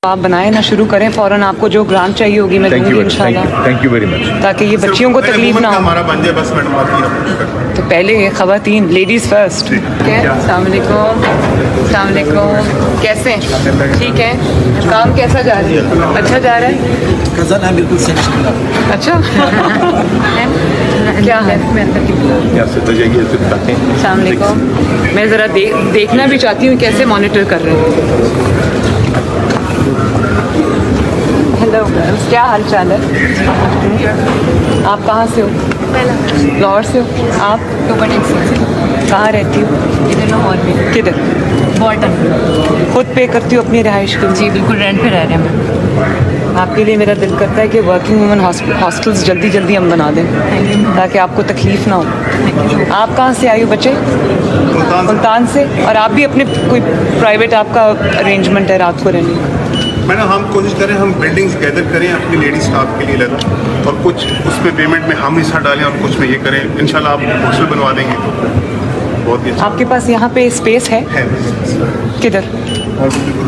आप बनाए ना, शुरू करें फौरन। आपको जो ग्रांट चाहिए होगी मैं दूंगी इंशाल्लाह। Thank you very much. ताकि ये बच्चियों को तकलीफ ना हो। हमारा बन जाए बस मैडम, बाकी तो पहले खवातीन, लेडीज़ फर्स्ट। अस्सलाम वालेकुम, कैसे हैं? ठीक है। काम कैसा जा रहा है? अच्छा जा रहा है? कज़न है बिल्कुल सेक्शन। अच्छा क्या है? अस्सलाम वालेकुम। मैं ज़रा देखना भी चाहती हूँ कैसे मॉनिटर कर रहे हैं। हेलो, क्या हाल चाल है? आप कहाँ से हो? लाहौर से हो? आप कहाँ रहती हो? इधर लाहौर में। किधर? बॉल्टन। खुद पे करती हो अपनी रिहाइश के लिए? जी बिल्कुल, रेंट पे रह रहे हैं। आपके लिए मेरा दिल करता है कि वर्किंग वुमेन हॉस्टल्स जल्दी जल्दी हम बना दें ताकि आपको तकलीफ़ ना हो। आप कहाँ से आई हो बच्चे? मुल्तान से। और आप भी अपने कोई प्राइवेट आपका अरेंजमेंट है रात को रहने का? मैडम हम कोशिश करें, हम बिल्डिंग्स गैदर करें अपनी लेडी स्टाफ के लिए लगा, और कुछ उसमें पेमेंट में हम हिस्सा डालें और कुछ में ये करें। इंशाल्लाह आप हॉस्टल बनवा देंगे तो बहुत ही अच्छा। आपके पास यहाँ पे स्पेस है? किधर?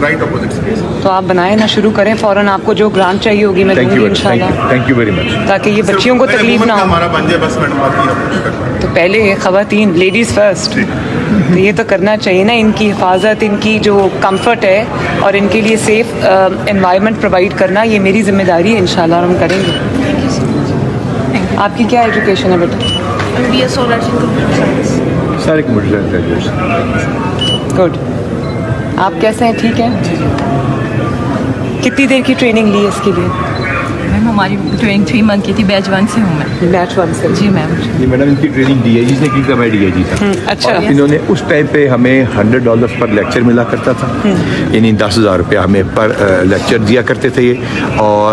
Right opposite space. तो आप बनाए ना, शुरू करें फौरन। आपको जो ग्रांट चाहिए होगी मैं दूंगी इंशाल्लाह। Thank you very much. ताकि ये बच्चियों को तकलीफ ना हो। हमारा बन जाए बस मैडम, बाकी तो पहले खवातीन, लेडीज़ फर्स्ट। तो ये तो करना चाहिए ना, इनकी हिफाजत, इनकी जो कंफर्ट है और इनके लिए सेफ एनवायरनमेंट प्रोवाइड करना, ये मेरी जिम्मेदारी है। इंशाल्लाह हम करेंगे। आपकी क्या एजुकेशन है बेटा? BS honours in computer science. सारे कंप्यूटर ग्रेजुएट्स। गुड। आप कैसे हैं? ठीक है। कितनी देर की ट्रेनिंग ली है इसके लिए? मैम हमारी ट्रेनिंग 3 मंथ की थी। बैच 1 से हूँ मैं। बैच 1 से? जी मैम। ये मैडम इनकी ट्रेनिंग DIG ने की था, मैं DIG था। अच्छा। और इन्होंने उस टाइम पे हमें $100 पर लेक्चर मिला करता था, यानी 10,000 रुपया हमें पर लेक्चर दिया करते थे ये। और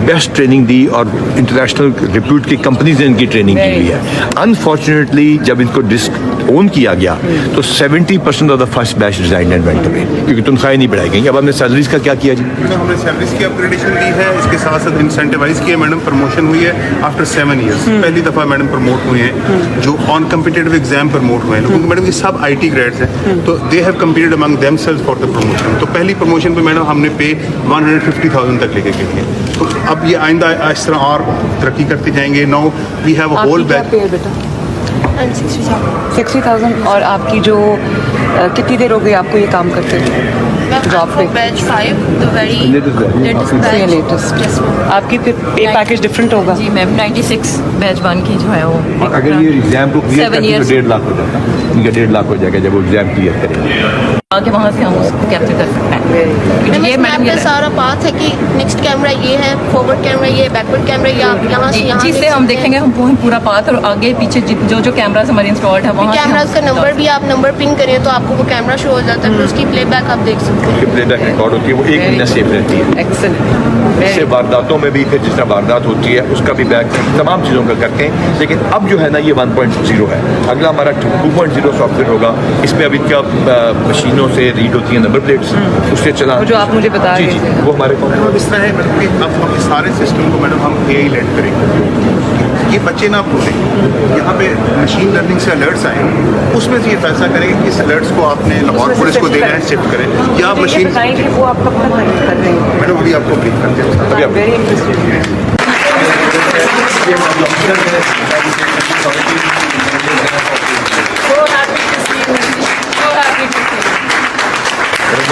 बेस्ट ट्रेनिंग दी और इंटरनेशनल रिप्यूट की कंपनीज ने इनकी ट्रेनिंग की हुई है। अनफॉर्चुनेटली जब इनको डिस्क ओन किया गया तो 70% of the first batch resign and went away, क्योंकि तनख्वाहें नहीं बढ़ाई गई। अब हमने सैलरीज का क्या किया जी? हमने सैलरीज की अपग्रेडेशन दी है, इसके साथ साथ इंसेंटिवाइज किया मैडम। प्रमोशन हुई है आफ्टर 7 ईयर्स, पहली दफ़ा मैडम प्रमोट हुए हैं जो ऑन कम्पिटेटिव एग्जाम प्रमोट हुए हैं। क्योंकि मैडम ये सब IT ग्रेड्स हैं, तो they have competed among themselves for the promotion. तो पहली प्रमोशन पे मैडम हमने पे 150,000 तक लेके गए हैं। तो अब ये आइंदा इस तरह और तरक्की करते जाएंगे। Now we have a whole batch. 60,000। और आपकी जो कितनी देर हो गई आपको ये काम करते हुए? जॉब पे? Batch 5 the very latest batch. Latest. आपकी फिर पे पैकेज डिफरेंट होगा? जी मैम 96 बैच 1 की जो है वो। अगर ये एग्जाम को क्लियर 7 करती तो years। 1.5 लाख हो जाता, इनका 1.5 लाख हो जाएगा जब वो एग्जाम क्लियर करेंगे। आगे वहाँ से हम उसको कैप्चर कर सकते हैं। ये मैडम आपका सारा पाथ है कि नेक्स्ट कैमरा ये है, फॉरवर्ड कैमरा ये, बैकवर्ड कैमरा ये, आप यहाँ से यहाँ जिससे हम देखेंगे हम पूरा पाथ, और आगे पीछे जो जो कैमरास हमारे इंस्टॉल्ड है वहाँ कैमरास का नंबर भी आप नंबर पिंग करें तो आपको वो कैमरा शो हो जाता है, फिर उसकी प्लेबैक आप देख सकते हैं। प्लेबैक रिकॉर्ड होती है, वो 1 महीना सेफ रहती है। एक्सेलेंट। इससे वारदातों में भी फिर जिस तरह वारदात होती है उसका भी बैक, तमाम चीज़ों का करते हैं। लेकिन अब जो है ना ये 1.0 है, अगला हमारा 2.0 सॉफ्टवेयर होगा। इसमें अभी क्या मशीनों से रीड होती है नंबर प्लेट्स, उससे चला जो आप मुझे बता जी रहे जी थे। वो हमारे अब इस तरह है मैडम कि अब हम इस सारे सिस्टम को मैडम हम AI लेड करेंगे। ये बच्चे ना भूलें, यहाँ पे मशीन लर्निंग से अलर्ट्स आए, उसमें से ये फैसला करेंगे कि इस अलर्ट्स को आपने लाहौर पुलिस को देना है, शिफ्ट करें या आप मशीन। वो आप कब तक कर रहे हैं? मैडम अभी आपको ब्रीफ करते हैं। अभी आप वेरी इंटरेस्टिंग।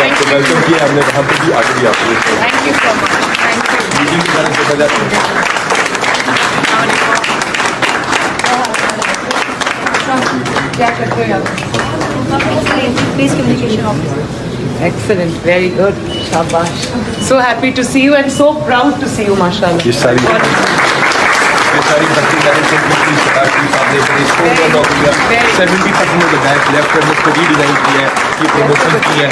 आपको वेलकम किया हमने, वहाँ पे भी आगे भी आपको thank you so much. Thank you. Meeting की तरह से बजा क्या करते हो आप? Please communication officer. Excellent, very good, शाबाश। So happy to see you and so proud to see you, माशाल्लाह। ये सारी भर्ती मैनेजमेंट सामने 70% ऑफ द बैच लेफ्ट करने को रीडिज़ाइन किया है, ये प्रमोशन की है।